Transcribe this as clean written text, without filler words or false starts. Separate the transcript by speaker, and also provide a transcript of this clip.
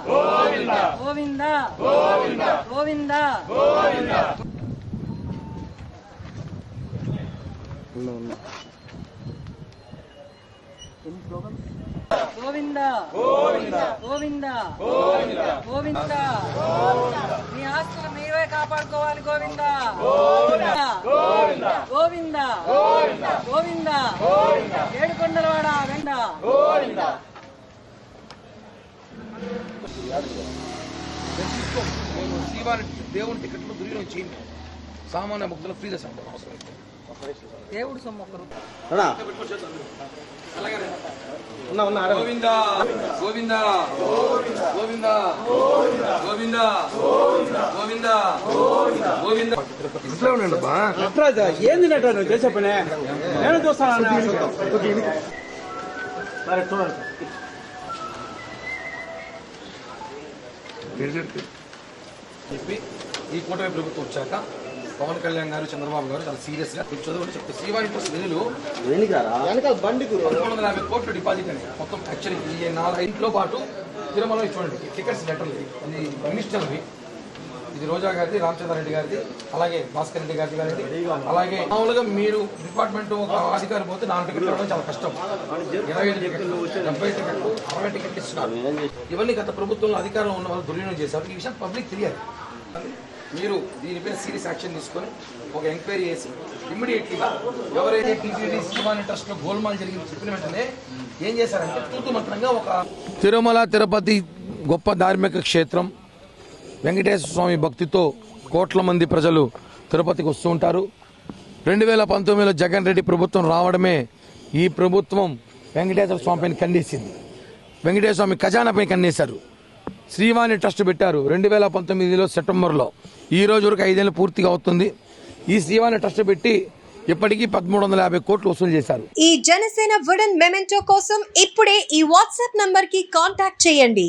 Speaker 1: గోవింద గోవింద గోవింద గోవింద గోవింద గోవింద గోవింద గోవింద మీ ఆస్తులు మీరే కాపాడుకోవాలి గోవింద గోవింద గోవింద గోవింద ఏడుకొండలవాడ వెంట గోవింద.
Speaker 2: శ్రీవారి దేవుని టికెట్లు దుర్వినియోగం చేయండి. సామాన్య భక్తులు ఫ్రీ దర్శనం అవసరం.
Speaker 1: దేవుడు సొమ్ము
Speaker 2: గోవింద గోవింద గోవింద గోవింద గోవింద గోవింద. ఇంట్లో ఉండండి అబ్బా.
Speaker 3: నటరాజ ఏంది నటరాజు నువ్వు చేసే పని? నేను చూస్తాను. సరే చూడండి.
Speaker 2: చెప్పి ఈ కూటమి ప్రభుత్వం వచ్చాక పవన్ కళ్యాణ్ గారు చంద్రబాబు గారు చాలా సీరియస్ గా చదువుని చెప్తారు. శ్రీవారి నిధులు 350 కోట్లు డిపాజిట్ అండి మొత్తం. యాక్చువల్లీ ఈ 4 ఇంట్లో పాటు తిరుమల చూడండి టికెట్స్ లెటర్లు ఇది మినిస్టర్వి, ఇది రోజా గారిది, రామచంద్రారెడ్డి గారిది, అలాగే భాస్కర్ రెడ్డి గారిది, అలాగే మామూలుగా మీరు డిపార్ట్మెంట్ ఒక అధికారి పోతే 4 టికెట్లు ఇవ్వడం చాలా కష్టం. 25 టికెట్లు, 70 టికెట్లు, 60 టికెట్లు ఇస్తున్నారు. ఇవన్నీ గత ప్రభుత్వంలో అధికారంలో ఉన్న వాళ్ళు దుర్వినియోగం చేశారు. ఈ విషయం పబ్లిక్ తెలియాలి. మీరు దీనిపైన సీరియస్ యాక్షన్ తీసుకొని ఒక ఎంక్వైరీ చేసి ఇమ్మీడియట్లీగా ఎవరైతే టీటీడీ శ్రీవాణి ట్రస్ట్ లో గోల్మాల్ జరిగింది చెప్పిన వెంటనే ఏం చేశారంటే తూతుమంత్రంగా ఒక తిరుమల తిరుపతి గొప్ప ధార్మిక క్షేత్రం. వెంకటేశ్వర స్వామి భక్తితో కోట్ల మంది ప్రజలు తిరుపతికి వస్తూ ఉంటారు. 2019లో జగన్ రెడ్డి ప్రభుత్వం రావడమే ఈ ప్రభుత్వం వెంకటేశ్వర స్వామి పైన కన్నేసింది. వెంకటేశ్వర స్వామి ఖజానాపై కన్నేశారు. శ్రీవాణి ట్రస్ట్ పెట్టారు 2019లో సెప్టెంబర్లో. ఈ రోజు వరకు 5 ఏళ్ళు పూర్తిగా అవుతుంది. ఈ శ్రీవాణి ట్రస్ట్ పెట్టి ఇప్పటికీ 1350 కోట్లు వసూలు చేశారు.
Speaker 4: ఈ జనసేన వుడెన్ మెమెంటో కోసం ఇప్పుడే ఈ వాట్సాప్ నంబర్ కి కాంటాక్ట్ చేయండి.